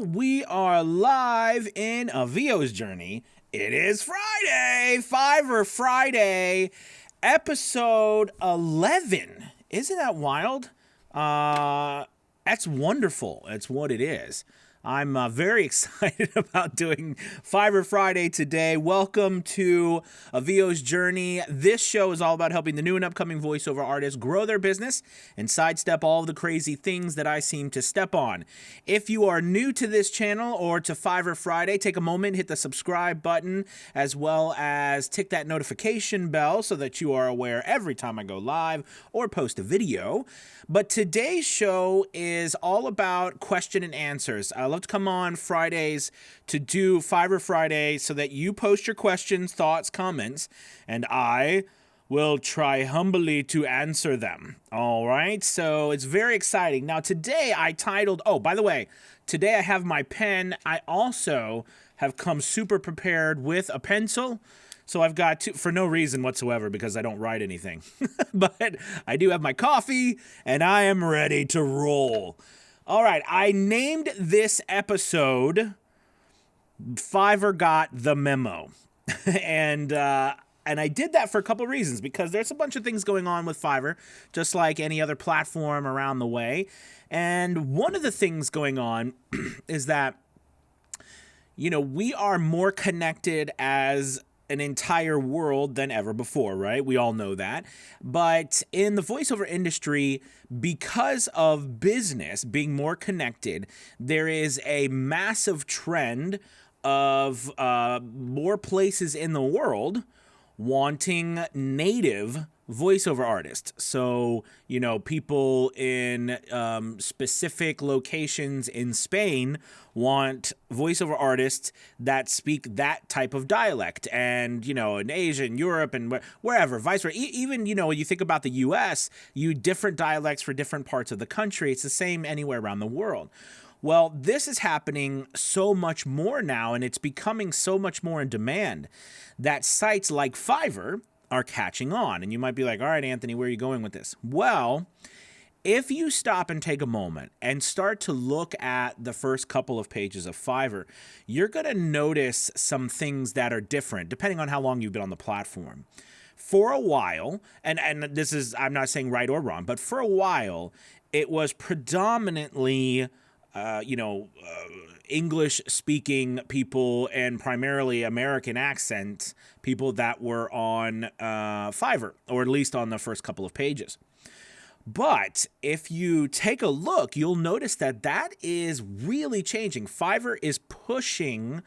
We are live in a VO's journey. It is Friday, Fiverr Friday, episode 11. Isn't that wild? That's wonderful. That's what it is. I'm very excited about doing Fiverr Friday today. Welcome to a VO's journey. This show is all about helping the new and upcoming voiceover artists grow their business and sidestep all of the crazy things that I seem to step on. If you are new to this channel or to Fiverr Friday, take a moment, hit the subscribe button, as well as tick that notification bell so that you are aware every time I go live or post a video. But today's show is all about question and answers. I love to come on Fridays to do Fiverr Friday so that you post your questions, thoughts, comments, and I will try humbly to answer them. All right, so it's very exciting. Now today I titled, oh, by the way, today I have my pen. I also have come super prepared with a pencil. So I've got two, for no reason whatsoever, because I don't write anything. But I do have my coffee, and I am ready to roll. All right, I named this episode Fiverr Got the Memo. And I did that for a couple reasons, because there's a bunch of things going on with Fiverr, just like any other platform around the way. And one of the things going on is that, you know, we are more connected as an entire world than ever before, right? We all know that. But in the voiceover industry, because of business being more connected, there is a massive trend of more places in the world wanting native voiceover artists. So, you know, people in specific locations in Spain want voiceover artists that speak that type of dialect. And, you know, in Asia and Europe and wherever, vice versa. Even, you know, you think about the US, different dialects for different parts of the country. It's the same anywhere around the world. Well, this is happening so much more now, and it's becoming so much more in demand that sites like Fiverr are catching on. And you might be like, all right, Anthony, where are you going with this? Well, if you stop and take a moment and start to look at the first couple of pages of Fiverr, you're going to notice some things that are different depending on how long you've been on the platform. For a while, and this is, I'm not saying right or wrong, but for a while, it was predominantly English-speaking people and primarily American accent people that were on Fiverr, or at least on the first couple of pages. But if you take a look, you'll notice that that is really changing. Fiverr is pushing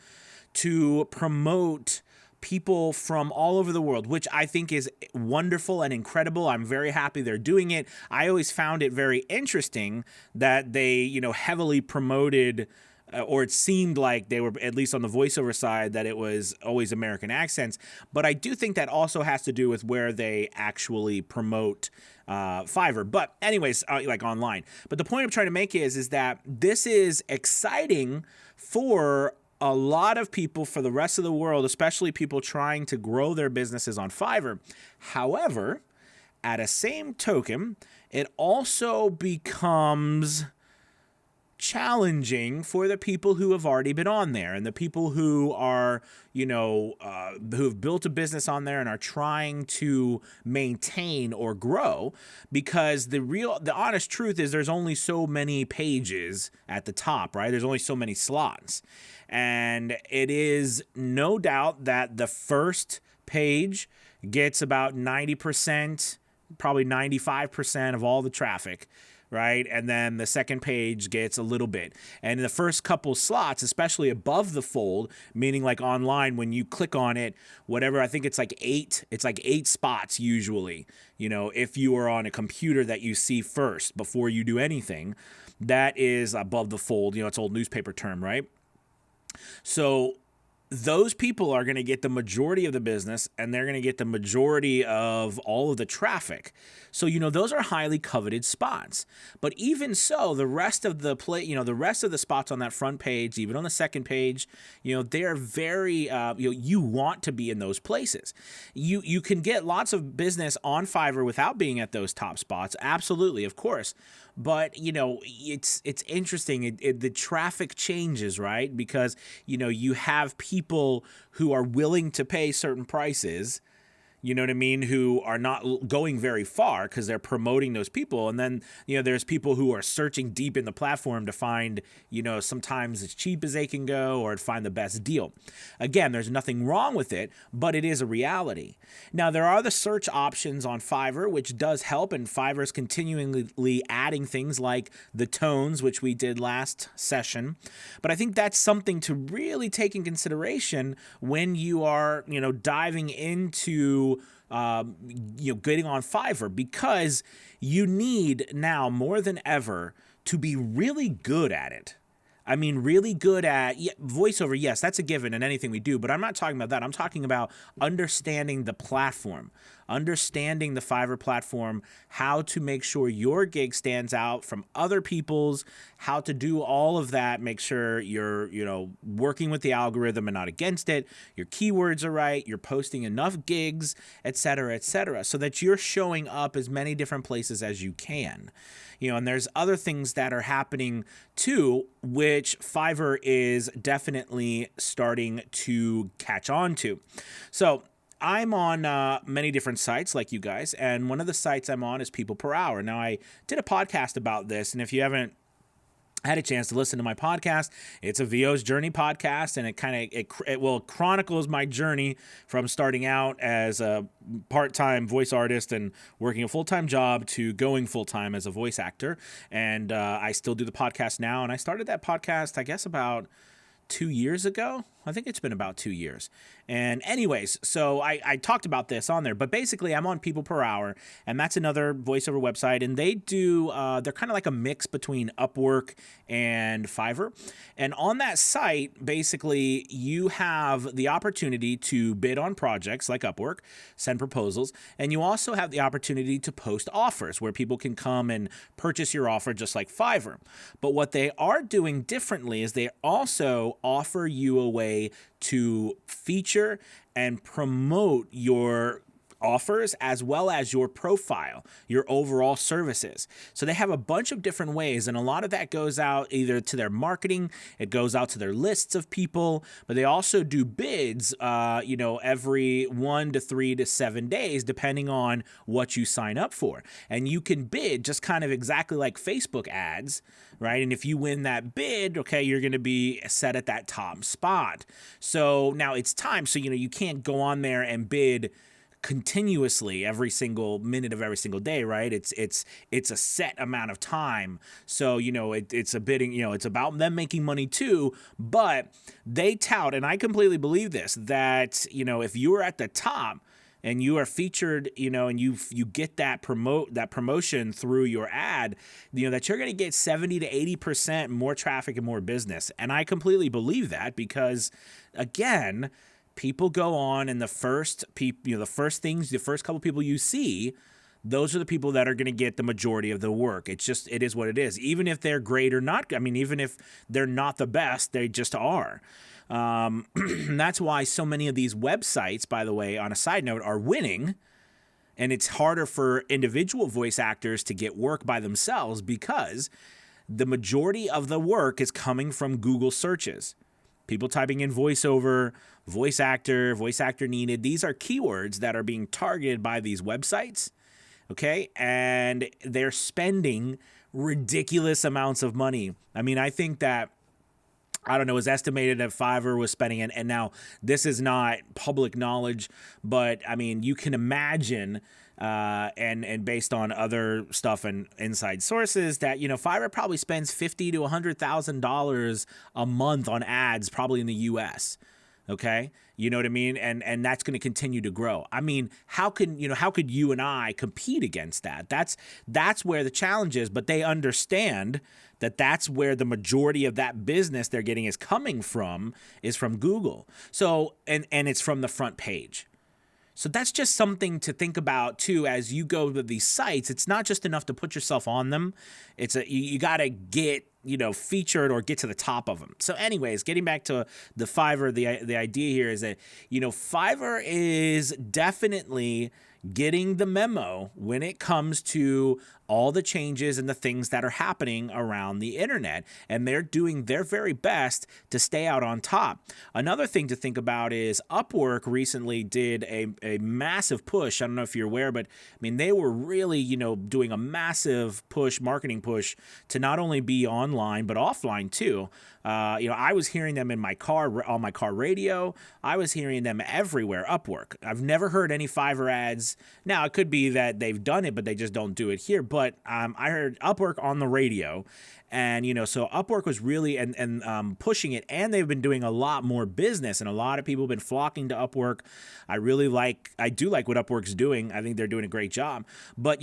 to promote people from all over the world, which I think is wonderful and incredible. I'm very happy they're doing it. I always found it very interesting that they, you know, heavily promoted, or it seemed like they were, at least on the voiceover side, that it was always American accents. But I do think that also has to do with where they actually promote Fiverr. But anyways, like online. But the point I'm trying to make is that this is exciting for a lot of people, for the rest of the world, especially people trying to grow their businesses on Fiverr. However, at a same token, it also becomes challenging for the people who have already been on there and the people who are, you know, who have built a business on there and are trying to maintain or grow, because the honest truth is there's only so many pages at the top, right? There's only so many slots. And it is no doubt that the first page gets about 90%, probably 95% of all the traffic, right? And then the second page gets a little bit. And in the first couple slots, especially above the fold, meaning like online, when you click on it, whatever, I think it's like eight spots usually, you know, if you are on a computer that you see first before you do anything, that is above the fold. You know, it's an old newspaper term, right? So those people are going to get the majority of the business, and they're going to get the majority of all of the traffic. So, those are highly coveted spots. But even so, the rest of the the rest of the spots on that front page, even on the second page, they're very, you want to be in those places. You can get lots of business on Fiverr without being at those top spots. Absolutely, of course. But, it's interesting. The traffic changes, right? Because, you have people who are willing to pay certain prices, you know what I mean, who are not going very far because they're promoting those people. And then, there's people who are searching deep in the platform to find, sometimes as cheap as they can go or to find the best deal. Again, there's nothing wrong with it, but it is a reality. Now, there are the search options on Fiverr, which does help, and Fiverr is continually adding things like the tones, which we did last session. But I think that's something to really take in consideration when you are, diving into getting on Fiverr, because you need now more than ever to be really good at it. I mean, really good at voiceover. Yes, that's a given in anything we do, but I'm not talking about that. I'm talking about understanding the platform, understanding the Fiverr platform, how to make sure your gig stands out from other people's, how to do all of that, make sure you're, working with the algorithm and not against it, your keywords are right, you're posting enough gigs, et cetera, so that you're showing up as many different places as you can. And there's other things that are happening too, which Fiverr is definitely starting to catch on to. So I'm on many different sites like you guys, and one of the sites I'm on is People Per Hour. Now, I did a podcast about this, and if you haven't had a chance to listen to my podcast, it's a VO's Journey podcast, and it chronicles my journey from starting out as a part-time voice artist and working a full-time job to going full-time as a voice actor. And I still do the podcast now, and I started that podcast, I guess, about 2 years ago. I think it's been about 2 years. And anyways, so I talked about this on there, but basically I'm on People Per Hour, and that's another voiceover website, and they do, they're kind of like a mix between Upwork and Fiverr. And on that site, basically you have the opportunity to bid on projects like Upwork, send proposals, and you also have the opportunity to post offers where people can come and purchase your offer just like Fiverr. But what they are doing differently is they also offer you a way to feature and promote your offers as well as your profile, your overall services. So they have a bunch of different ways, and a lot of that goes out either to their marketing, it goes out to their lists of people, but they also do bids, every 1 to 3 to 7 days, depending on what you sign up for. And you can bid just kind of exactly like Facebook ads, right? And if you win that bid, okay, you're going to be set at that top spot. So now it's time. So, you can't go on there and bid continuously every single minute of every single day, right? It's a set amount of time. So, it's a bidding, it's about them making money too, but they tout, and I completely believe this, that, if you're at the top and you are featured, and you get that promotion through your ad, that you're going to get 70 to 80% more traffic and more business. And I completely believe that because, again, people go on, and the first couple people you see, those are the people that are going to get the majority of the work. It is what it is. Even if they're great or not, even if they're not the best, they just are. That's why so many of these websites, by the way, on a side note, are winning. And it's harder for individual voice actors to get work by themselves because the majority of the work is coming from Google searches. People typing in voiceover, voice actor needed. These are keywords that are being targeted by these websites, okay? And they're spending ridiculous amounts of money. I think that, it was estimated that Fiverr was spending, and now this is not public knowledge, but you can imagine, and based on other stuff and inside sources, that Fiverr probably spends $50,000 to $100,000 a month on ads, probably in the U.S. Okay. You know what I mean? And that's going to continue to grow. I mean, how could you and I compete against that? That's where the challenge is, but they understand that that's where the majority of that business they're getting is coming from, is from Google. So, and it's from the front page. So that's just something to think about too as you go to these sites. It's not just enough to put yourself on them. You got to get featured or get to the top of them. So anyways, getting back to the Fiverr, the idea here is that Fiverr is definitely getting the memo when it comes to all the changes and the things that are happening around the internet, and they're doing their very best to stay out on top. Another thing to think about is Upwork recently did a massive push. I don't know if you're aware, but I mean, they were really, doing a massive marketing push to not only be online, but offline too. I was hearing them in my car, on my car radio. I was hearing them everywhere, Upwork. I've never heard any Fiverr ads. Now, it could be that they've done it, but they just don't do it here. But I heard Upwork on the radio. And, so Upwork was really and pushing it. And they've been doing a lot more business. And a lot of people have been flocking to Upwork. I do like what Upwork's doing. I think they're doing a great job. But,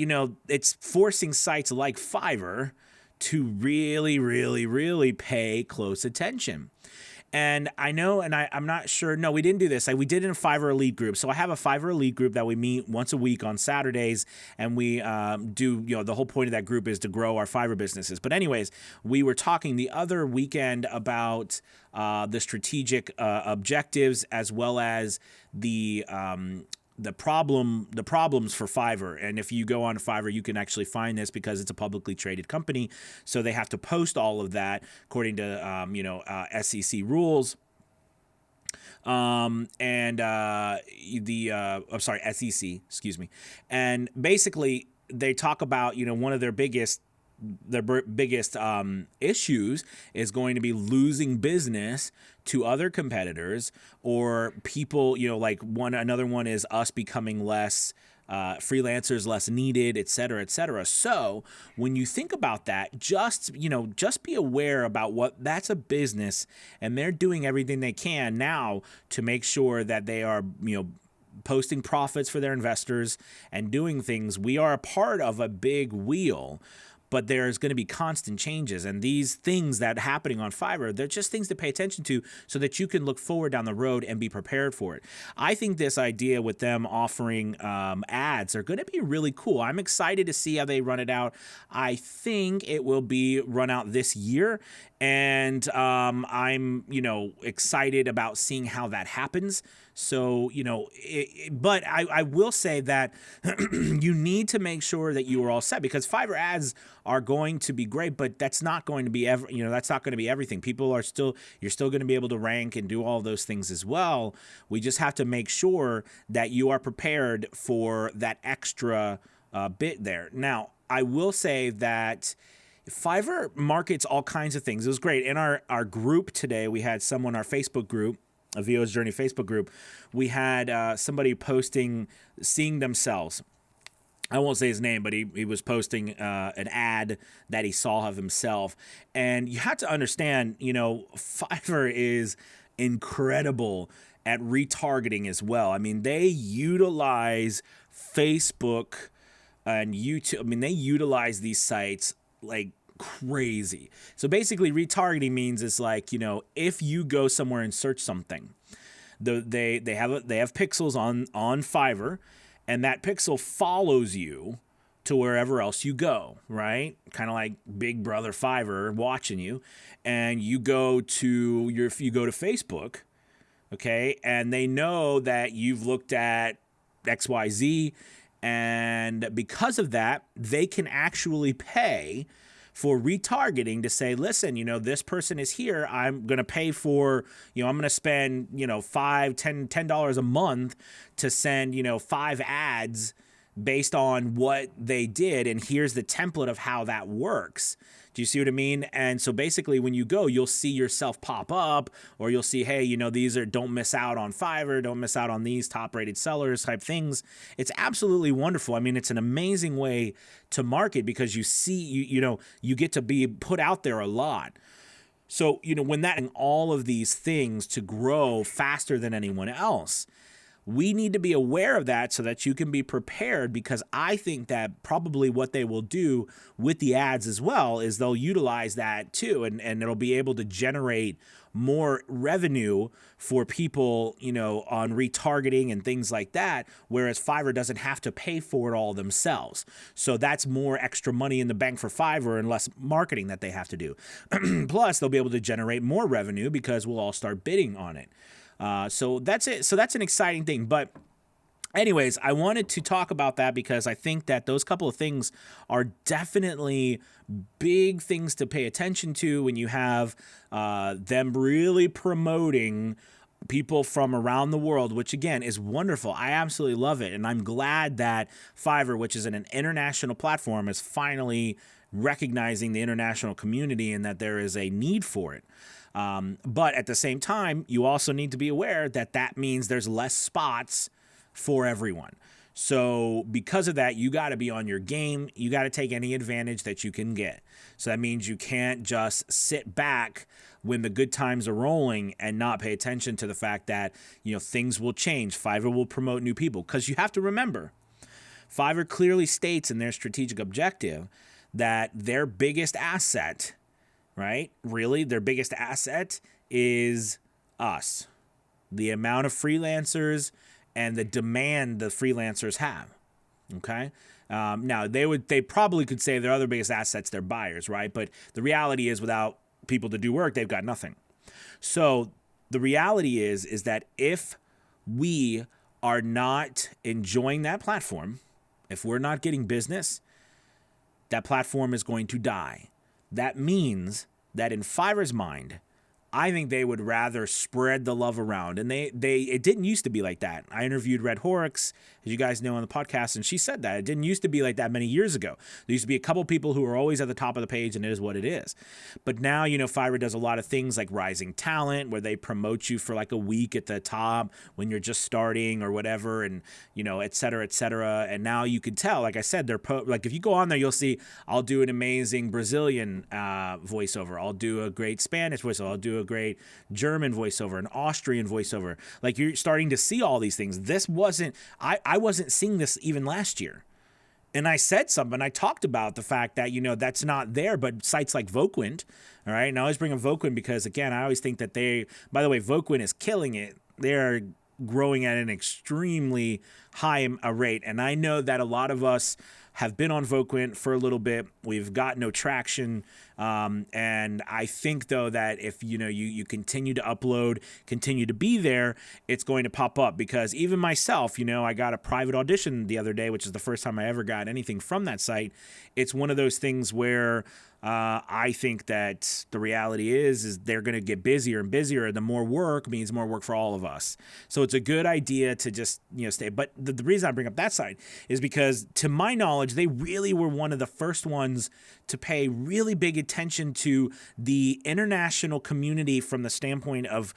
it's forcing sites like Fiverr to really, really, really pay close attention. And I know, and I'm not sure. No, we didn't do this. We did in a Fiverr Elite group. So I have a Fiverr Elite group that we meet once a week on Saturdays, and we do. The whole point of that group is to grow our Fiverr businesses. But anyways, we were talking the other weekend about the strategic objectives as well as the problems for Fiverr. And if you go on Fiverr, you can actually find this because it's a publicly traded company. So they have to post all of that according to, SEC rules. SEC, excuse me. And basically they talk about, one of their biggest issues is going to be losing business to other competitors or people, another one is us becoming less freelancers, less needed, et cetera, et cetera. So when you think about that, just be aware about that's a business, and they're doing everything they can now to make sure that they are, posting profits for their investors and doing things. We are a part of a big wheel. But there's going to be constant changes. And these things that are happening on Fiverr, they're just things to pay attention to so that you can look forward down the road and be prepared for it. I think this idea with them offering ads are going to be really cool. I'm excited to see how they run it out. I think it will be run out this year. And I'm, excited about seeing how that happens. So, but I will say that you need to make sure that you are all set, because Fiverr ads are going to be great, but that's not going to be that's not going to be everything. You're still going to be able to rank and do all those things as well. We just have to make sure that you are prepared for that extra bit there. Now, I will say that Fiverr markets all kinds of things. It was great. In our group today, we had someone, our Facebook group, a VO's Journey Facebook group, we had somebody posting, seeing themselves. I won't say his name, but he was posting an ad that he saw of himself. And you have to understand, Fiverr is incredible at retargeting as well. I mean, they utilize Facebook and YouTube. I mean, they utilize these sites like crazy. So basically retargeting means it's like, if you go somewhere and search something, they have pixels on Fiverr, and that pixel follows you to wherever else you go, right? Kind of like Big Brother Fiverr watching you. And you go to Facebook, okay, and they know that you've looked at XYZ, and because of that, they can actually pay for retargeting to say, listen, this person is here. I'm going to pay for, I'm going to spend, $5, $10 a month to send, 5 ads based on what they did. And here's the template of how that works. Do you see what I mean? And so basically when you go, you'll see yourself pop up, or you'll see, hey, these are, don't miss out on Fiverr, don't miss out on these top rated sellers type things. It's absolutely wonderful. I mean, it's an amazing way to market because you see, you get to be put out there a lot. So, when that and all of these things to grow faster than anyone else, we need to be aware of that so that you can be prepared, because I think that probably what they will do with the ads as well is they'll utilize that too, and it'll be able to generate more revenue for people, on retargeting and things like that, whereas Fiverr doesn't have to pay for it all themselves. So that's more extra money in the bank for Fiverr and less marketing that they have to do. Plus, they'll be able to generate more revenue because we'll all start bidding on it. So that's it. So that's an exciting thing. But anyways, I wanted to talk about that because I think that those couple of things are definitely big things to pay attention to when you have them really promoting people from around the world, which again is wonderful. I absolutely love it. And I'm glad that Fiverr, which is an international platform, is finally recognizing the international community and that there is a need for it. But at the same time, you also need to be aware that that means there's less spots for everyone. So because of that, you got to be on your game. You got to take any advantage that you can get. So that means you can't just sit back when the good times are rolling and not pay attention to the fact that, things will change. Fiverr will promote new people, because you have to remember, Fiverr clearly states in their strategic objective that their biggest asset, right? Really, their biggest asset is us. The amount of freelancers and the demand the freelancers have. Okay. Now they probably could say their other biggest assets, their buyers, right? But the reality is, without people to do work, they've got nothing. So the reality is that if we are not enjoying that platform, if we're not getting business, that platform is going to die. That means that in Fiverr's mind, I think they would rather spread the love around. And it didn't used to be like that. I interviewed Red Horrocks, as you guys know, on the podcast, and she said that. It didn't used to be like that many years ago. There used to be a couple people who were always at the top of the page, and it is what it is. But now, Fiverr does a lot of things like Rising Talent, where they promote you for like a week at the top when you're just starting or whatever, and, et cetera, et cetera. And now you can tell, like I said, like if you go on there, you'll see, I'll do an amazing Brazilian voiceover. I'll do a great Spanish voiceover. I'll do a great German voiceover, an Austrian voiceover. Like, you're starting to see all these things. This wasn't, I wasn't seeing this even last year. And I said something, I talked about the fact that, that's not there, but sites like Voquent, all right, and I always bring up Voquent because, again, I always think that by the way, Voquent is killing it. They're growing at an extremely high rate. And I know that a lot of us have been on Voquent for a little bit. We've got no traction. And I think, though, that if, you continue to upload, continue to be there, it's going to pop up. Because even myself, I got a private audition the other day, which is the first time I ever got anything from that site. It's one of those things where I think that the reality is they're going to get busier and busier. The more work means more work for all of us. So it's a good idea to just, stay. But the reason I bring up that site is because, to my knowledge, they really were one of the first ones to pay really big attention to the international community from the standpoint of,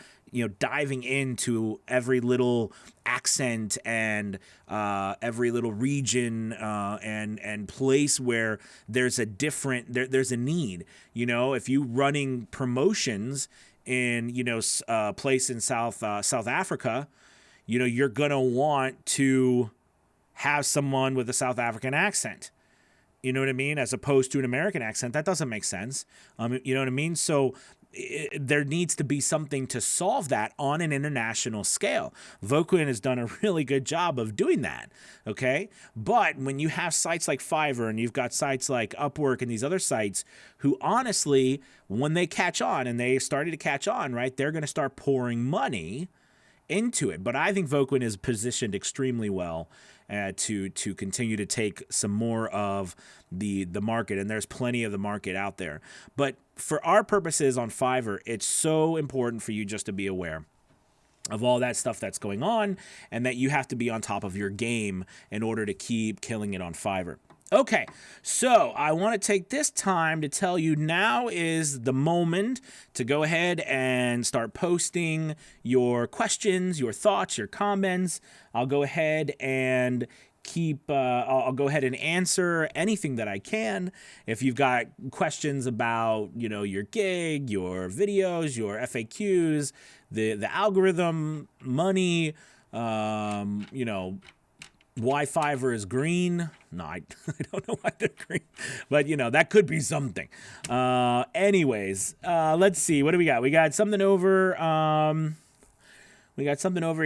diving into every little accent and every little region and place where there's a there's a need. If you running promotions in a place in South Africa, you're gonna want to have someone with a South African accent. You know what I mean? As opposed to an American accent. That doesn't make sense. You know what I mean? So there needs to be something to solve that on an international scale. Voquent has done a really good job of doing that, okay? But when you have sites like Fiverr and you've got sites like Upwork and these other sites who, honestly, when they catch on, and they started to catch on, right, they're going to start pouring money into it. But I think Voquent is positioned extremely well to continue to take some more of the market, and there's plenty of the market out there. But for our purposes on Fiverr, it's so important for you just to be aware of all that stuff that's going on, and that you have to be on top of your game in order to keep killing it on Fiverr. Okay, so I want to take this time to tell you now is the moment to go ahead and start posting your questions, your thoughts, your comments. I'll go ahead and I'll go ahead and answer anything that I can. If you've got questions about, your gig, your videos, your FAQs, the algorithm, money, why Fiverr is green. No, I don't know why they're green, but that could be something. Anyways, let's see. What do we got? We got something over.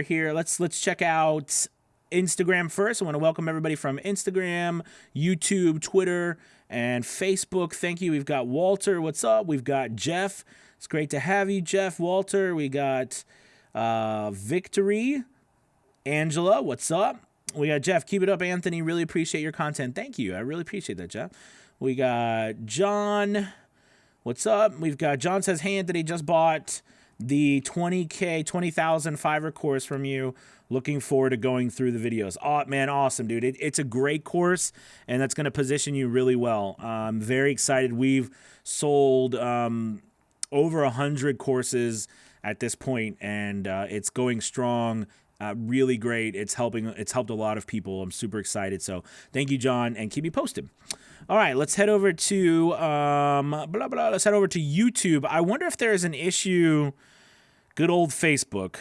Here. Let's check out Instagram first. I want to welcome everybody from Instagram, YouTube, Twitter, and Facebook. Thank you. We've got Walter. What's up? We've got Jeff. It's great to have you, Jeff. Walter. We got Victory. Angela. What's up? We got Jeff. Keep it up, Anthony. Really appreciate your content. Thank you. I really appreciate that, Jeff. We got John. What's up? We've got John says, hey, Anthony, just bought the 20,000 Fiverr course from you. Looking forward to going through the videos. Oh, man, awesome, dude. It's a great course, and that's going to position you really well. I'm very excited. We've sold over 100 courses at this point, and it's going strong. Really great. It's helped a lot of people. I'm super excited. So thank you, John, and keep me posted. All right, let's head over to Let's head over to YouTube. I wonder if there is an issue. Good old Facebook.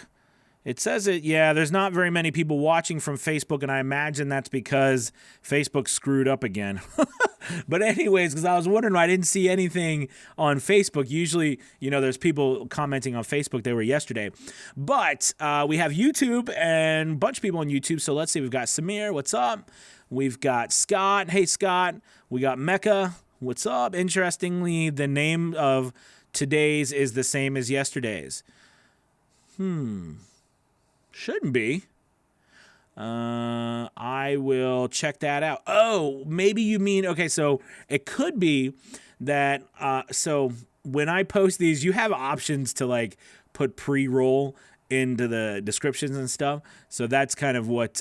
It says there's not very many people watching from Facebook, and I imagine that's because Facebook screwed up again. But anyways, because I was wondering why I didn't see anything on Facebook. Usually, there's people commenting on Facebook. They were yesterday. But we have YouTube and a bunch of people on YouTube. So let's see. We've got Samir. What's up? We've got Scott. Hey, Scott. We got Mecca. What's up? Interestingly, the name of today's is the same as yesterday's. Shouldn't be. I will check that out. Oh, maybe you mean, okay, so it could be that, so when I post these, you have options to put pre-roll into the descriptions and stuff. So that's kind of what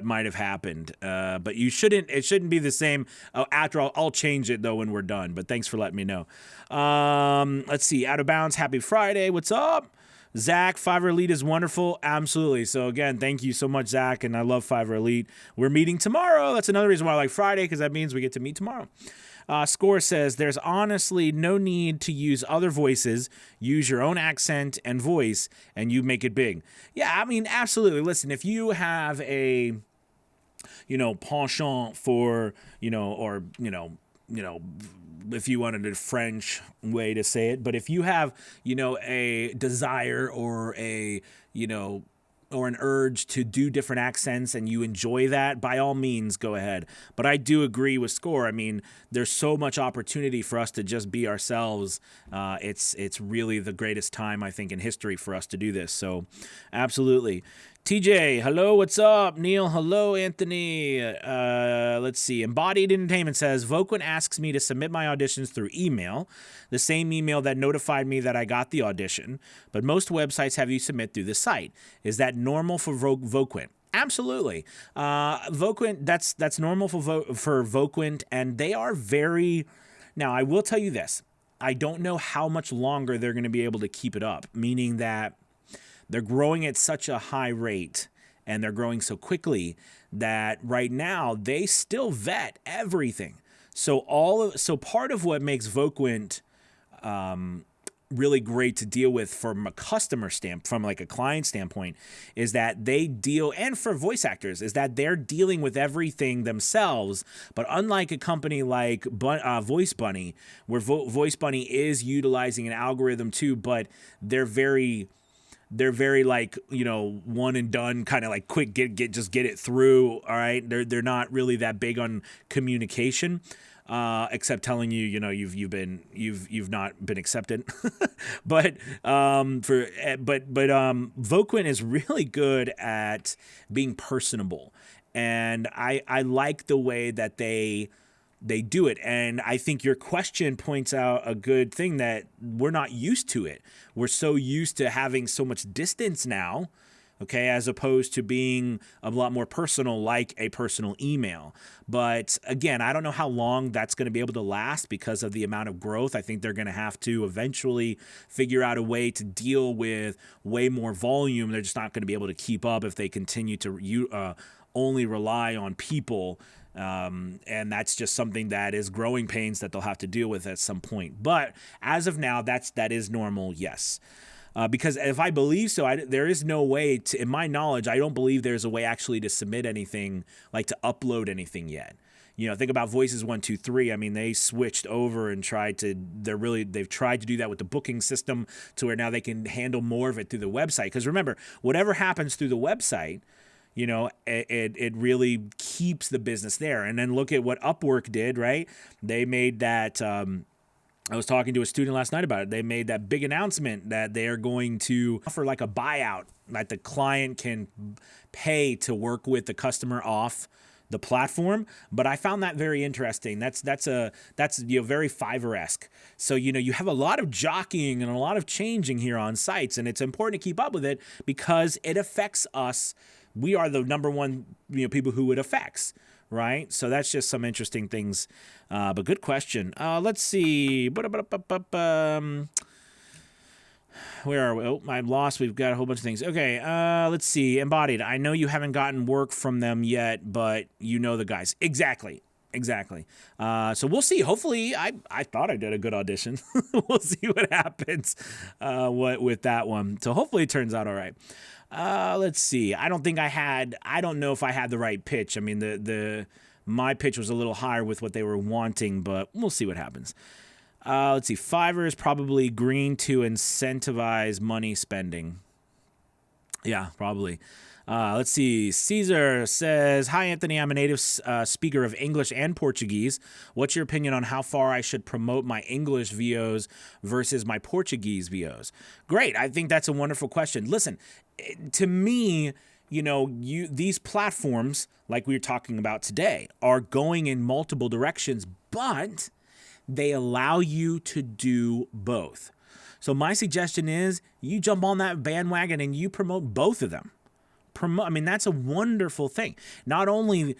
might have happened. But it shouldn't be the same. After I'll change it though when we're done, but thanks for letting me know. Let's see, Out of Bounds, happy Friday. What's up? Zach, Fiverr Elite is wonderful. Absolutely. So again, thank you so much, Zach, and I love Fiverr Elite. We're meeting tomorrow. That's another reason why I like Friday, because that means we get to meet tomorrow. Score says, there's honestly no need to use other voices. Use your own accent and voice, and you make it big. Yeah, I mean, absolutely. Listen, if you have a, penchant for, if you wanted a French way to say it, but if you have, a desire or or an urge to do different accents and you enjoy that, by all means, go ahead. But I do agree with Score. I mean, there's so much opportunity for us to just be ourselves. It's really the greatest time, I think, in history for us to do this. So absolutely. TJ, hello, what's up? Neil, hello, Anthony. Let's see. Embodied Entertainment says, Voquent asks me to submit my auditions through email, the same email that notified me that I got the audition, but most websites have you submit through the site. Is that normal for Voquent? Absolutely. Voquent, that's normal for Voquent, and they are very... Now, I will tell you this. I don't know how much longer they're going to be able to keep it up, meaning that they're growing at such a high rate and they're growing so quickly that right now they still vet everything. So part of what makes Voquent really great to deal with from a customer from like a client standpoint is that they deal, and for voice actors, is that they're dealing with everything themselves. But unlike a company like Voice Bunny, where Voice Bunny is utilizing an algorithm too, but they're very like, one and done, kind of like quick, get it through. All right. They're not really that big on communication, except telling you, you've not been accepted. but Voquent is really good at being personable. And I like the way that they do it. And I think your question points out a good thing, that we're not used to it. We're so used to having so much distance now, okay, as opposed to being a lot more personal, like a personal email. But again, I don't know how long that's going to be able to last because of the amount of growth. I think they're going to have to eventually figure out a way to deal with way more volume. They're just not going to be able to keep up if they continue to only rely on people. And that's just something that is growing pains that they'll have to deal with at some point. But as of now, that is normal, yes. Because if I believe so, there is no way to, in my knowledge, I don't believe there's a way actually to submit anything, like to upload anything yet. Think about Voices 123. I mean, they switched over and they've tried to do that with the booking system to where now they can handle more of it through the website. Because remember, whatever happens through the website, it really keeps the business there. And then look at what Upwork did, right? They made that, I was talking to a student last night about it. They made that big announcement that they're going to offer like a buyout that the client can pay to work with the customer off the platform. But I found that very interesting. That's very Fiverr-esque. So you have a lot of jockeying and a lot of changing here on sites, and it's important to keep up with it because it affects us. We are the number one people who it affects, right? So that's just some interesting things. But good question. Let's see. Where are we? Oh, I'm lost. We've got a whole bunch of things. Okay, let's see. Embodied. I know you haven't gotten work from them yet, but you know the guys. Exactly. So we'll see. Hopefully, I thought I did a good audition. We'll see what happens with that one. So hopefully it turns out all right. Let's see. I don't know if I had the right pitch. I mean, my pitch was a little higher with what they were wanting, but we'll see what happens. Let's see. Fiverr is probably green to incentivize money spending. Yeah, probably. Let's see. Caesar says, "Hi, Anthony. I'm a native speaker of English and Portuguese. What's your opinion on how far I should promote my English VOs versus my Portuguese VOs?" Great. I think that's a wonderful question. Listen, to me, these platforms, like we were talking about today, are going in multiple directions, but they allow you to do both. So my suggestion is you jump on that bandwagon and you promote both of them. That's a wonderful thing. Not only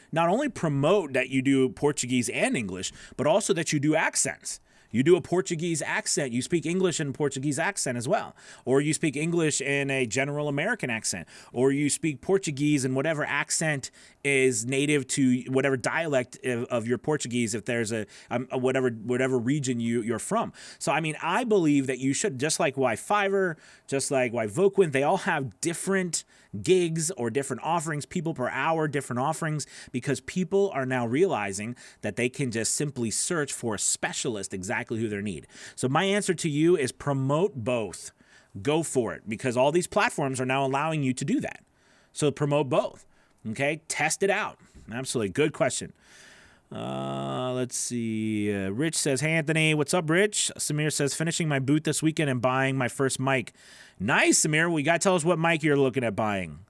promote that you do Portuguese and English, but also that you do accents. You do a Portuguese accent. You speak English in Portuguese accent as well. Or you speak English in a general American accent. Or you speak Portuguese in whatever accent is native to whatever dialect of your Portuguese, if there's a whatever region you're from. So, I believe that you should, just like why Fiverr, just like why Voquent, they all have different gigs or different offerings, people per hour, different offerings, because people are now realizing that they can just simply search for a specialist exactly who they need. So my answer to you is promote both. Go for it, because all these platforms are now allowing you to do that. So promote both. Okay, test it out. Absolutely. Good question. Let's see. Rich says, "Hey, Anthony, what's up, Rich?" Samir says, "Finishing my boot this weekend and buying my first mic." Nice, Samir. We got to tell us what mic you're looking at buying.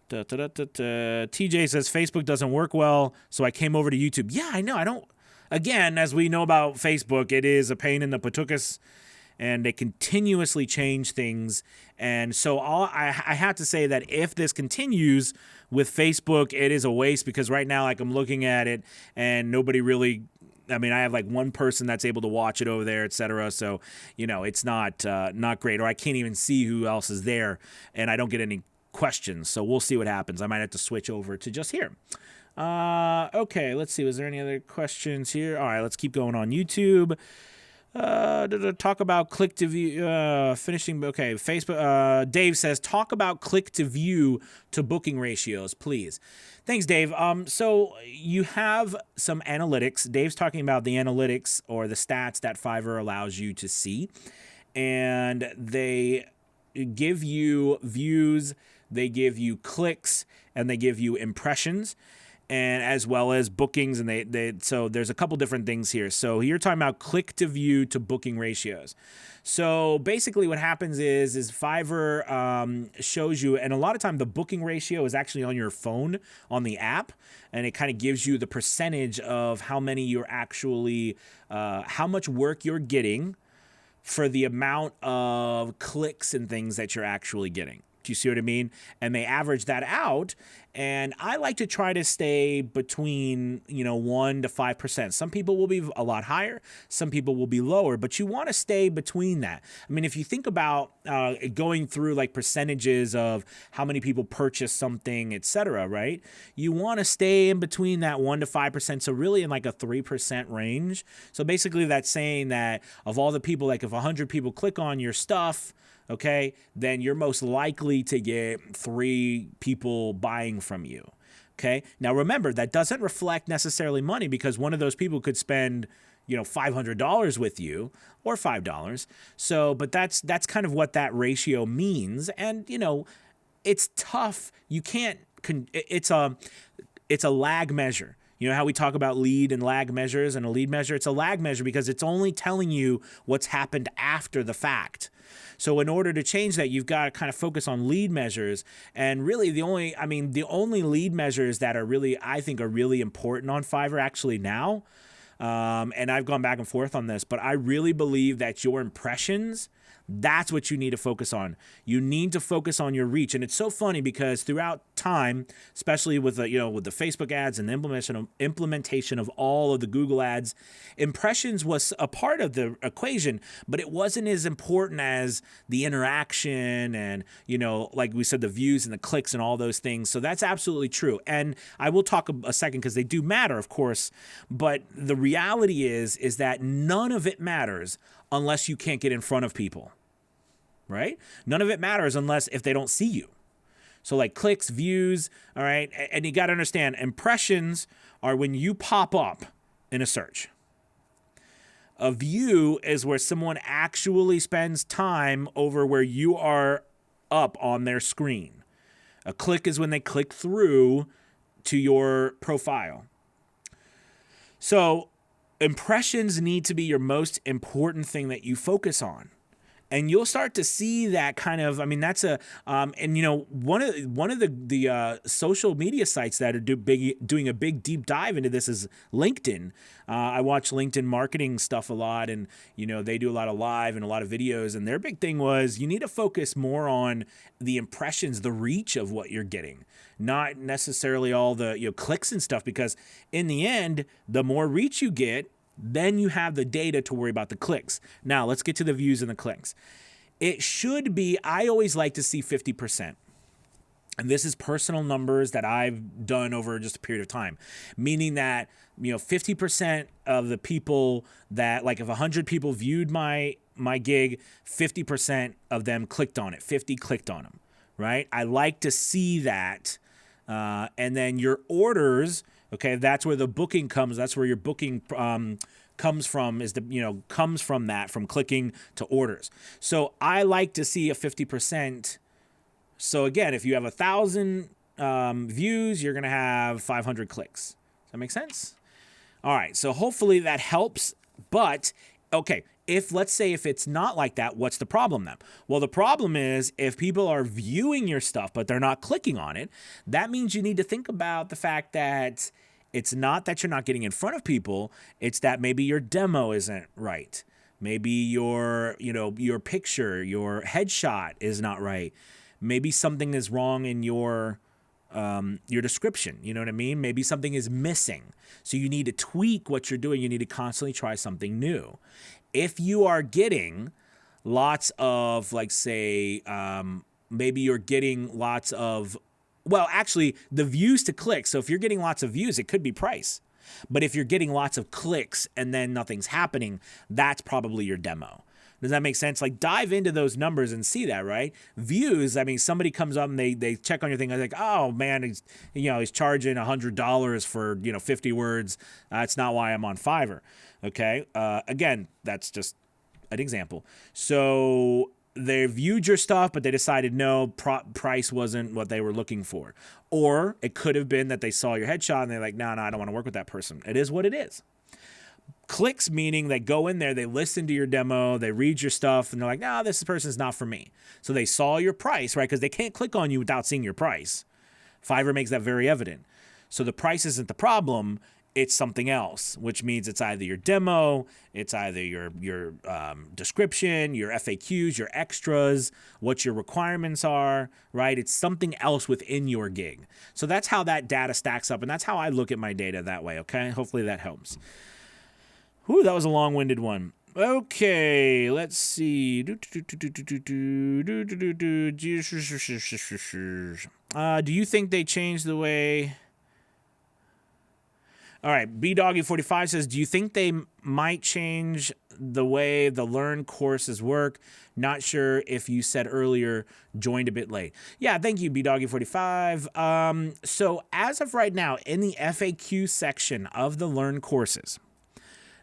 TJ says, "Facebook doesn't work well, so I came over to YouTube." Yeah, I know. Again, as we know about Facebook, it is a pain in the patukas, and they continuously change things. And so I have to say that if this continues with Facebook, it is a waste, because right now, I'm looking at it and nobody really, I have one person that's able to watch it over there, etc. So, it's not great, or I can't even see who else is there, and I don't get any questions. So we'll see what happens. I might have to switch over to just here. Okay, let's see. Was there any other questions here? All right, let's keep going on YouTube. Talk about click to view, finishing. Okay, Facebook. Dave says, "Talk about click to view to booking ratios, please." Thanks, Dave. So you have some analytics. Dave's talking about the analytics or the stats that Fiverr allows you to see, and they give you views, they give you clicks, and they give you impressions, and as well as bookings, and so there's a couple different things here. So you're talking about click to view to booking ratios. So basically what happens is Fiverr shows you, and a lot of time the booking ratio is actually on your phone, on the app, and it kind of gives you the percentage of how many you're actually, how much work you're getting for the amount of clicks and things that you're actually getting. You see what I mean? And they average that out. And I like to try to stay between, 1 to 5%. Some people will be a lot higher. Some people will be lower, but you want to stay between that. I mean, if you think about going through like percentages of how many people purchase something, etc., right? You want to stay in between that 1 to 5%. So really in like a 3% range. So basically that's saying that of all the people, like if 100 people click on your stuff, okay, then you're most likely to get 3 people buying from you. Okay. Now remember, that doesn't reflect necessarily money, because one of those people could spend, $500 with you or $5. So, but that's kind of what that ratio means. And, it's tough. You can't, it's a lag measure. You know how we talk about lead and lag measures, and a lead measure? It's a lag measure because it's only telling you what's happened after the fact. So in order to change that, you've got to kind of focus on lead measures. And really the only lead measures that I think are really important on Fiverr actually now, and I've gone back and forth on this, but I really believe that your impressions, that's what you need to focus on. You need to focus on your reach. And it's so funny because throughout time, especially with the Facebook ads and the implementation of all of the Google ads, impressions was a part of the equation, but it wasn't as important as the interaction and, like we said, the views and the clicks and all those things. So that's absolutely true. And I will talk a second because they do matter, of course, but the reality is that none of it matters unless you can't get in front of people. Right? None of it matters if they don't see you. So like clicks, views, all right? And you got to understand, impressions are when you pop up in a search. A view is where someone actually spends time over where you are up on their screen. A click is when they click through to your profile. So impressions need to be your most important thing that you focus on. And you'll start to see that kind of, that's one of the social media sites that are doing a big deep dive into this is LinkedIn. I watch LinkedIn marketing stuff a lot, and, they do a lot of live and a lot of videos, and their big thing was you need to focus more on the impressions, the reach of what you're getting, not necessarily all the clicks and stuff, because in the end, the more reach you get, then you have the data to worry about the clicks. Now, let's get to the views and the clicks. It should be, I always like to see 50%. And this is personal numbers that I've done over just a period of time, meaning that, 50% of the people that, like if 100 people viewed my gig, 50% of them clicked on it, 50 clicked on them, right? I like to see that. And then your orders, okay, that's where the booking comes. That's where your booking comes from, comes from that, from clicking to orders. So I like to see a 50%. So again, if you have 1,000 views, you're going to have 500 clicks. Does that make sense? All right. So hopefully that helps. But okay, let's say if it's not like that, what's the problem then? Well, the problem is if people are viewing your stuff, but they're not clicking on it, that means you need to think about the fact that it's not that you're not getting in front of people. It's that maybe your demo isn't right. Maybe your picture, your headshot is not right. Maybe something is wrong in your description. You know what I mean? Maybe something is missing. So you need to tweak what you're doing. You need to constantly try something new. If you are getting lots of, like, say, maybe you're getting lots of, well, actually, the views to clicks. So if you're getting lots of views, it could be price. But if you're getting lots of clicks and then nothing's happening, that's probably your demo. Does that make sense? Like, dive into those numbers and see that, right? Views, somebody comes up and they check on your thing. They're like, oh, man, he's charging $100 for, 50 words. That's not why I'm on Fiverr. Okay? Again, that's just an example. So they viewed your stuff, but they decided no, price wasn't what they were looking for. Or it could have been that they saw your headshot and they're like, no, I don't want to work with that person. It is what it is. Clicks, meaning they go in there, they listen to your demo, they read your stuff, and they're like, no, this person's not for me. So they saw your price, right? Because they can't click on you without seeing your price. Fiverr makes that very evident. So the price isn't the problem. it's something else, which means it's either your demo, it's either your description, your FAQs, your extras, what your requirements are, right? It's something else within your gig. So that's how that data stacks up, and that's how I look at my data that way, okay? Hopefully that helps. Whew, that was a long-winded one. Okay, let's see. Do you think they changed the way... All right, BDoggy45 says, do you think they might change the way the Learn courses work? Not sure if you said earlier, joined a bit late. Yeah, thank you, BDoggy45. So as of right now, in the FAQ section of the Learn courses,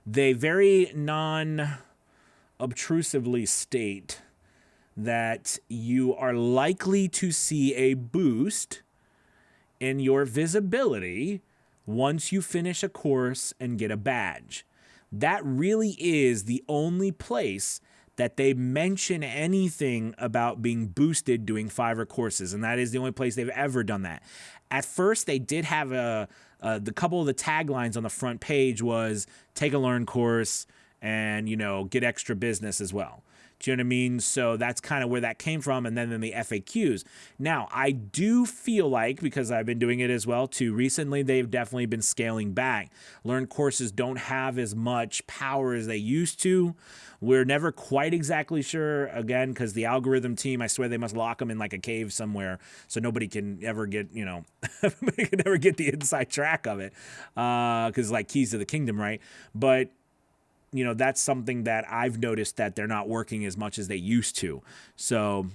they very non-obtrusively state that you are likely to see a boost in your visibility once you finish a course and get a badge. That really is the only place that they mention anything about being boosted doing Fiverr courses, and that is the only place they've ever done that. At first, they did have the couple of the taglines on the front page was take a Learn course and, get extra business as well. Do you know what I mean? So that's kind of where that came from. And then in the FAQs. Now, I do feel like, because I've been doing it as well too, recently they've definitely been scaling back. Learn courses don't have as much power as they used to. We're never quite exactly sure, again, because the algorithm team, I swear they must lock them in like a cave somewhere so nobody can ever get, nobody can ever get the inside track of it, because like keys to the kingdom, right? But that's something that I've noticed that they're not working as much as they used to. So,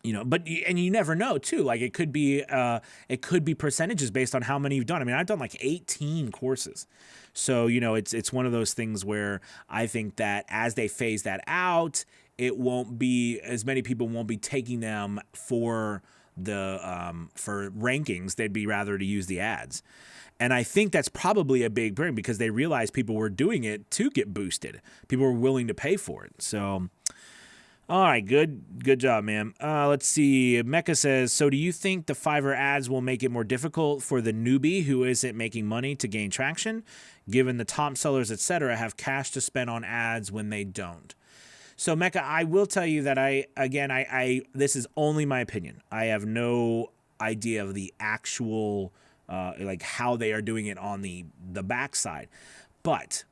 but you never know too. Like it could be percentages based on how many you've done. I mean, I've done like 18 courses. So, it's one of those things where I think that as they phase that out, it won't be as many people won't be taking them for for rankings. They'd be rather to use the ads. And I think that's probably a big bring because they realized people were doing it to get boosted. People were willing to pay for it. So, all right, good job, man. Let's see. Mecca says, so do you think the Fiverr ads will make it more difficult for the newbie who isn't making money to gain traction, given the top sellers, etc., have cash to spend on ads when they don't? So, Mecca, I will tell you that I this is only my opinion. I have no idea of the actual... like how they are doing it on the backside. But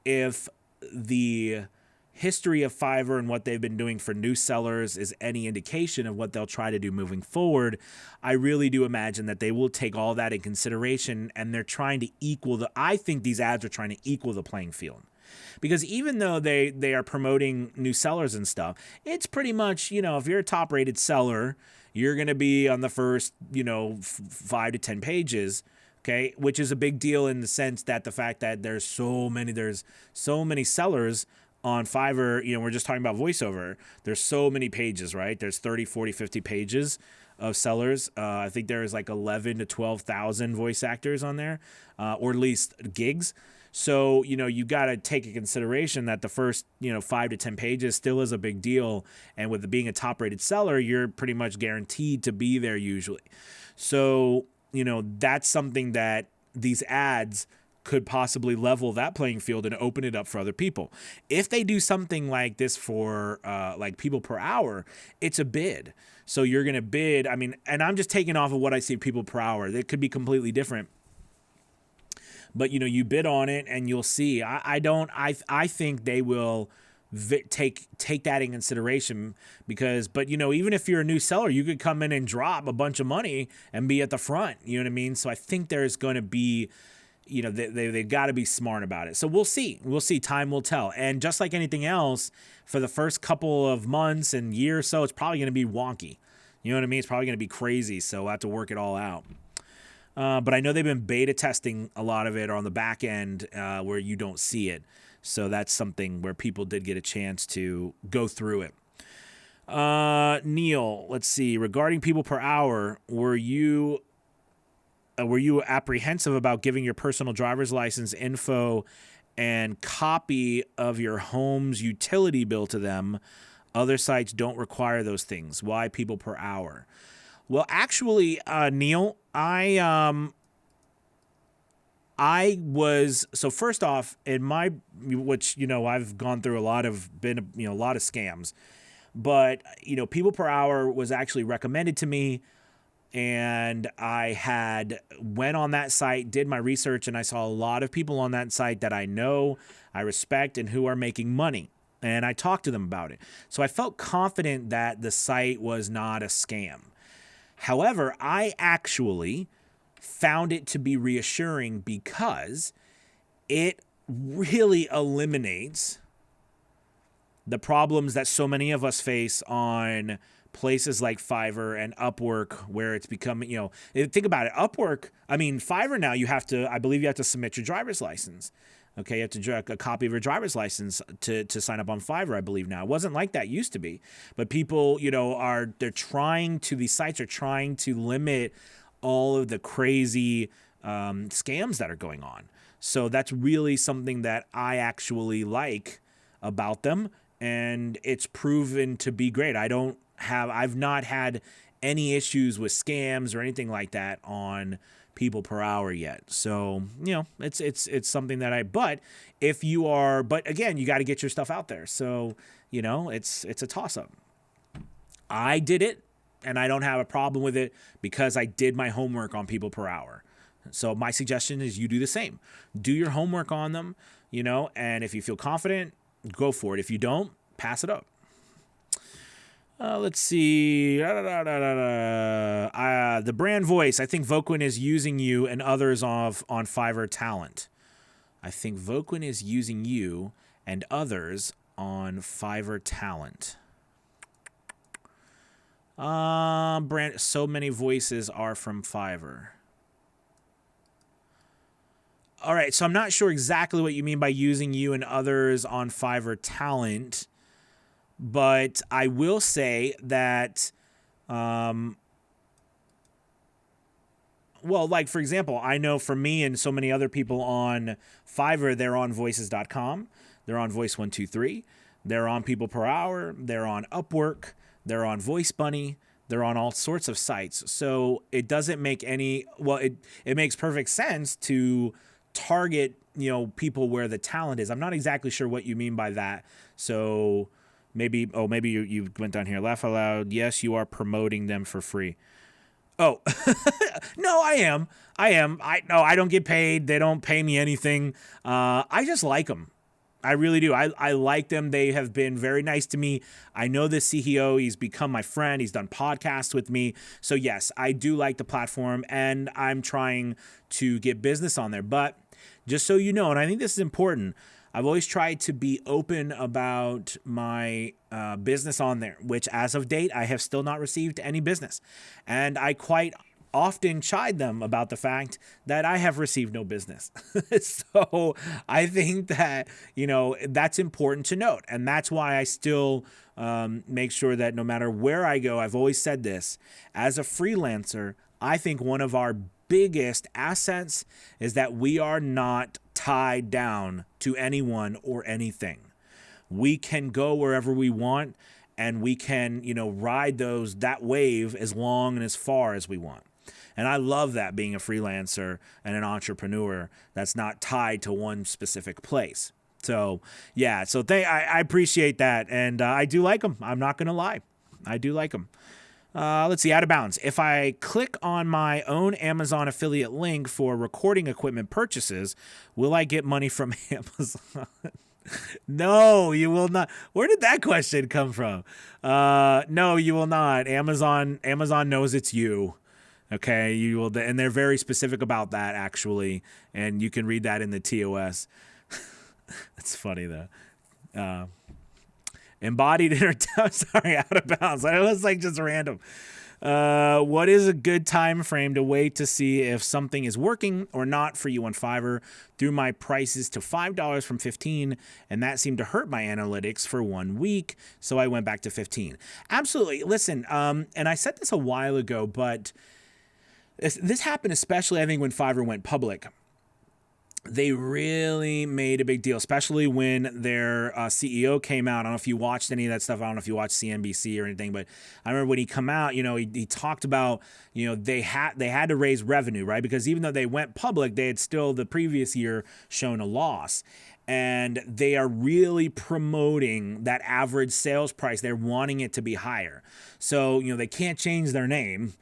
if the history of Fiverr and what they've been doing for new sellers is any indication of what they'll try to do moving forward, I really do imagine that they will take all that in consideration, and they're trying to I think these ads are trying to equal the playing field. Because even though they are promoting new sellers and stuff, it's pretty much, if you're a top rated seller, you're going to be on the first, 5 to 10 pages, okay, which is a big deal in the sense that the fact that there's so many sellers on Fiverr, we're just talking about voiceover. There's so many pages, right? There's 30, 40, 50 pages of sellers. I think there is like 11 to 12,000 voice actors on there, or at least gigs. So, you got to take into consideration that the first, 5 to 10 pages still is a big deal. And with being a top rated seller, you're pretty much guaranteed to be there usually. So, that's something that these ads could possibly level that playing field and open it up for other people. If they do something like this for like people per hour, it's a bid. So you're going to bid. I mean, and I'm just taking off of what I see people per hour. It could be completely different. But, you bid on it and you'll see. I think they will take that in consideration but even if you're a new seller, you could come in and drop a bunch of money and be at the front. You know what I mean? So I think there's going to be, they've got to be smart about it. So we'll see. Time will tell. And just like anything else, for the first couple of months and year or so, it's probably going to be wonky. You know what I mean? It's probably going to be crazy. So we'll have to work it all out. But I know they've been beta testing a lot of it on the back end where you don't see it. So that's something where people did get a chance to go through it. Neil, let's see. Regarding people per hour, were you apprehensive about giving your personal driver's license info and copy of your home's utility bill to them? Other sites don't require those things. Why people per hour? Well, actually, Neil, I So first off, in my, which, I've gone through a lot of scams, but, people per hour was actually recommended to me, and I had went on that site, did my research, and I saw a lot of people on that site that I know, I respect, and who are making money. And I talked to them about it. So I felt confident that the site was not a scam. However, I actually found it to be reassuring because it really eliminates the problems that so many of us face on places like Fiverr and Upwork, where it's become, think about it, Fiverr now, I believe you have to submit your driver's license. Okay, you have to a copy of your driver's license to sign up on Fiverr, I believe now. It wasn't like that used to be. But people, these sites are trying to limit all of the crazy scams that are going on. So that's really something that I actually like about them, and it's proven to be great. I've not had any issues with scams or anything like that on people per hour yet. So, it's something that but again, you got to get your stuff out there. So, it's a toss up. I did it and I don't have a problem with it because I did my homework on people per hour. So my suggestion is you do the same. Do your homework on them, and if you feel confident, go for it. If you don't, pass it up. Let's see. The brand voice. I think Voquin is using you and others on Fiverr Talent. I think Voquin is using you and others on Fiverr Talent. Brand. So many voices are from Fiverr. All right. So I'm not sure exactly what you mean by using you and others on Fiverr Talent. But I will say that, for example, I know for me and so many other people on Fiverr, they're on voices.com, they're on Voice123, they're on People Per Hour, they're on Upwork, they're on Voice Bunny, they're on all sorts of sites. So it doesn't make it makes perfect sense to target, people where the talent is. I'm not exactly sure what you mean by that. So maybe you went down here. Laugh out loud. Yes, you are promoting them for free. Oh, no, I am. I don't get paid. They don't pay me anything. I just like them. I really do. I like them. They have been very nice to me. I know the CEO. He's become my friend. He's done podcasts with me. So yes, I do like the platform, and I'm trying to get business on there. But just so you know, and I think this is important, I've always tried to be open about my business on there, which as of date, I have still not received any business. And I quite often chide them about the fact that I have received no business. So I think that, that's important to note. And that's why I still make sure that no matter where I go, I've always said this, as a freelancer, I think one of our biggest assets is that we are not tied down to anyone or anything. We can go wherever we want, and we can, ride that wave as long and as far as we want. And I love that, being a freelancer and an entrepreneur that's not tied to one specific place. So yeah, I appreciate that. And I do like them. I'm not going to lie. I do like them. Let's see, out of bounds. If I click on my own Amazon affiliate link for recording equipment purchases, will I get money from Amazon? No, you will not. Where did that question come from? No, you will not. Amazon knows it's you. Okay, you will, and they're very specific about that, actually, and you can read that in the TOS. That's funny though. Embodied sorry, out of bounds. It was just random. What is a good time frame to wait to see if something is working or not for you on Fiverr? Threw my prices to $5 from $15, and that seemed to hurt my analytics for 1 week, so I went back to $15. Absolutely. Listen, and I said this a while ago, but this happened especially, I think, when Fiverr went public. they really made a big deal, especially when their CEO came out. I don't know if you watched any of that stuff. I don't know if you watched CNBC or anything, but I remember when he come out, he talked about, they had to raise revenue, right? Because even though they went public, they had still the previous year shown a loss. And they are really promoting that average sales price. They're wanting it to be higher. So, they can't change their name,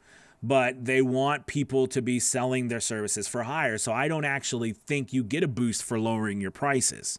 but they want people to be selling their services for higher. So I don't actually think you get a boost for lowering your prices.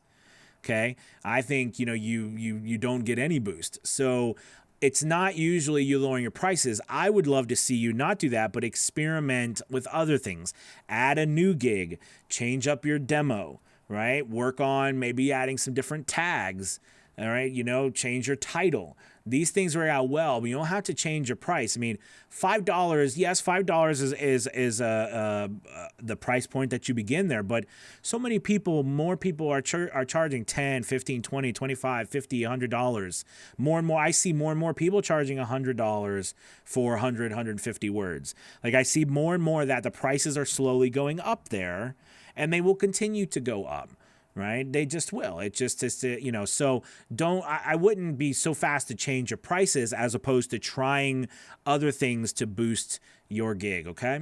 Okay? I think, you don't get any boost. So it's not usually you lowering your prices. I would love to see you not do that, but experiment with other things. Add a new gig, change up your demo, right? Work on maybe adding some different tags. All right, change your title. These things work out well, but you don't have to change your price. I mean, $5, yes, $5 is the price point that you begin there, but so many people, more people are charging 10, 15, 20, 25, 50, $100. More and more, I see more and more people charging $100 for 100, 150 words. Like I see more and more that the prices are slowly going up there, and they will continue to go up. Right? They just will. It just is, so I wouldn't be so fast to change your prices as opposed to trying other things to boost your gig. Okay.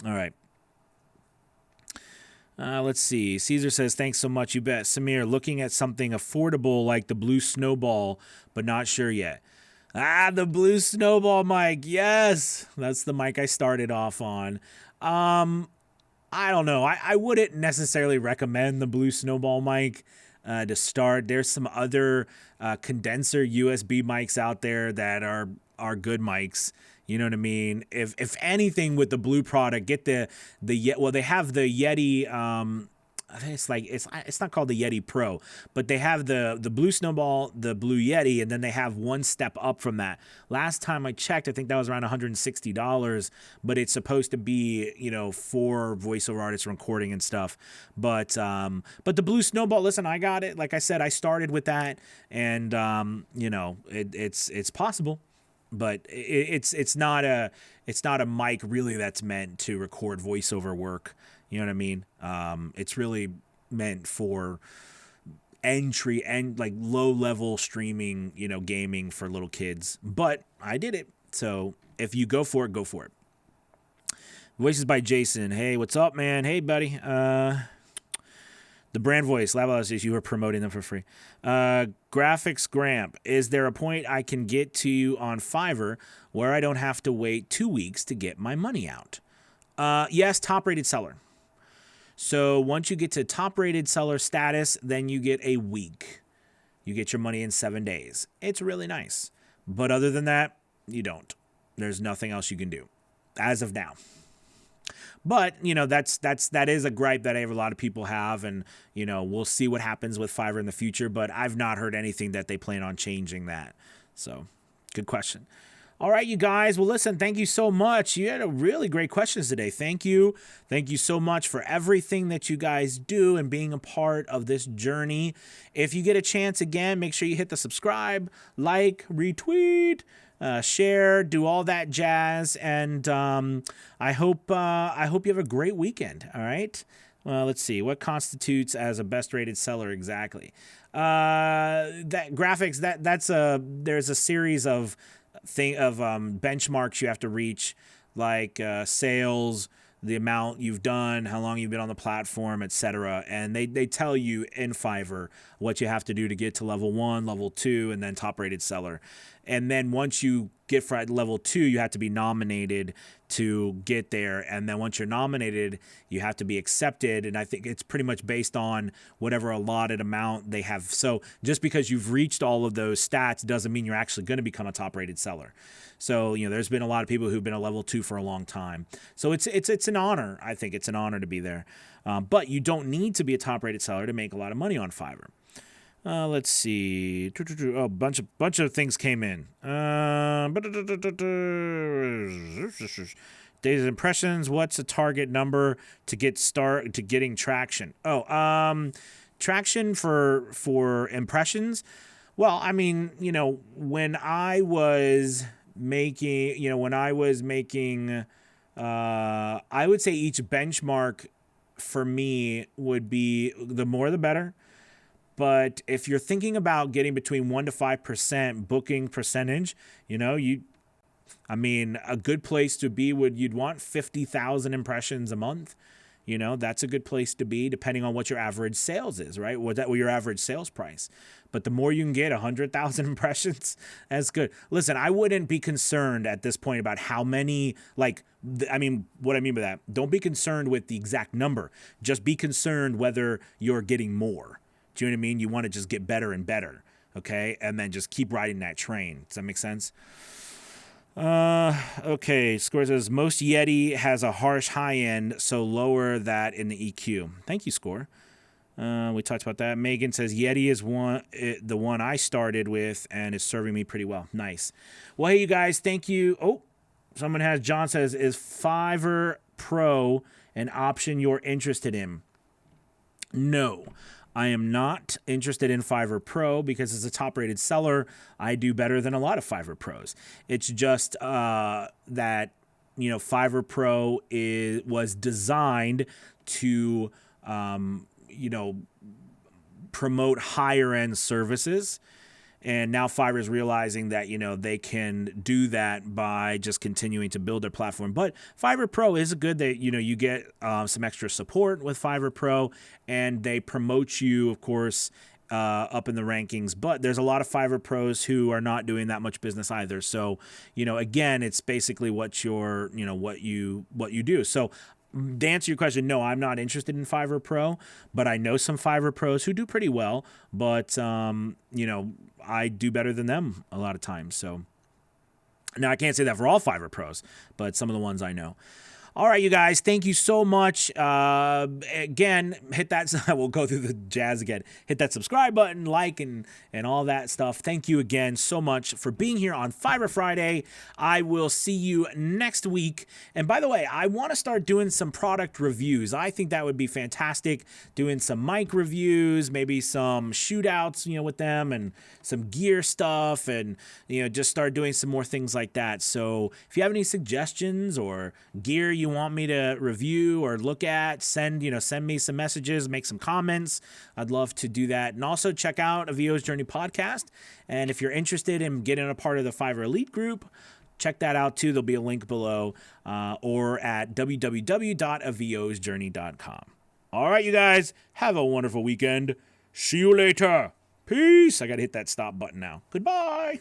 All right. Let's see. Caesar says, thanks so much. You bet. Samir, looking at something affordable like the Blue Snowball, but not sure yet. The Blue Snowball mic. Yes. That's the mic I started off on. I don't know. I wouldn't necessarily recommend the Blue Snowball mic to start. There's some other condenser USB mics out there that are good mics. You know what I mean? If anything, with the Blue product, get they have the Yeti. I think it's not called the Yeti Pro, but they have the Blue Snowball, the Blue Yeti, and then they have one step up from that. Last time I checked, I think that was around $160, but it's supposed to be, for voiceover artists recording and stuff. But the Blue Snowball, listen, I got it. Like I said, I started with that, and it's possible. But it's not a mic really that's meant to record voiceover work. You know what I mean? It's really meant for entry and like low level streaming, gaming for little kids. But I did it. So if you go for it, go for it. Voices by Jason. Hey, what's up, man? Hey, buddy. The brand voice, Lab you were promoting them for free. Graphics Gramp. Is there a point I can get to on Fiverr where I don't have to wait 2 weeks to get my money out? Yes, top rated seller. So once you get to top rated seller status, then you get a week. You get your money in 7 days. It's really nice. But other than that, you don't. There's nothing else you can do as of now. But, that is a gripe that I have a lot of people have, and, we'll see what happens with Fiverr in the future, but I've not heard anything that they plan on changing that. So, good question. All right, you guys. Well, listen, thank you so much. You had a really great questions today. Thank you. Thank you so much for everything that you guys do and being a part of this journey. If you get a chance again, make sure you hit the subscribe, like, retweet, share, do all that jazz. And I hope you have a great weekend. All right. Well, let's see. What constitutes as a best rated seller exactly? That graphics, there's a series of benchmarks you have to reach, like sales, the amount you've done, how long you've been on the platform, etc. And they tell you in Fiverr what you have to do to get to level 1, level 2, and then top rated seller. And then once you get for level 2, you have to be nominated to get there. And then once you're nominated, you have to be accepted. And I think it's pretty much based on whatever allotted amount they have. So just because you've reached all of those stats doesn't mean you're actually going to become a top rated seller. So, there's been a lot of people who've been a level 2 for a long time. So it's an honor. I think it's an honor to be there. But you don't need to be a top rated seller to make a lot of money on Fiverr. Let's see. Oh, bunch of things came in. Days of impressions. What's a target number to getting traction? Traction for impressions. Well, I mean, when I was making, I would say each benchmark for me would be the more the better. But if you're thinking about getting between 1 to 5% booking percentage, a good place to be you'd want 50,000 impressions a month. That's a good place to be, depending on what your average sales is, right? What your average sales price. But the more you can get, 100,000 impressions, that's good. Listen, I wouldn't be concerned at this point about how many, what I mean by that, don't be concerned with the exact number. Just be concerned whether you're getting more. Do you know what I mean? You want to just get better and better, okay? And then just keep riding that train. Does that make sense? Okay, Score says, most Yeti has a harsh high end, so lower that in the EQ. Thank you, Score. We talked about that. Megan says, Yeti is the one I started with and is serving me pretty well. Nice. Well, hey, you guys, thank you. Oh, John says, is Fiverr Pro an option you're interested in? No. I am not interested in Fiverr Pro because as a top-rated seller, I do better than a lot of Fiverr Pros. It's just that, Fiverr Pro was designed to, promote higher-end services. And now Fiverr is realizing that, they can do that by just continuing to build their platform. But Fiverr Pro is good that, you get some extra support with Fiverr Pro, and they promote you, of course, up in the rankings. But there's a lot of Fiverr Pros who are not doing that much business either. So, again, it's basically what you do. So to answer your question, no, I'm not interested in Fiverr Pro, but I know some Fiverr Pros who do pretty well, but, I do better than them a lot of times. So now I can't say that for all Fiverr Pros, but some of the ones I know. All right, you guys, thank you so much. Again, hit that, we'll go through the jazz again. Hit that subscribe button, like, and all that stuff. Thank you again so much for being here on Fiverr Friday. I will see you next week. And by the way, I want to start doing some product reviews. I think that would be fantastic, doing some mic reviews, maybe some shootouts, with them, and some gear stuff, and, just start doing some more things like that. So if you have any suggestions or gear you want me to review or look at, send me some messages, make some comments. I'd love to do that. And also check out Avio's Journey podcast. And if you're interested in getting a part of the Fiverr Elite group, check that out too. There'll be a link below or at www.aviosjourney.com. All right, you guys, have a wonderful weekend. See you later. Peace. I got to hit that stop button now. Goodbye.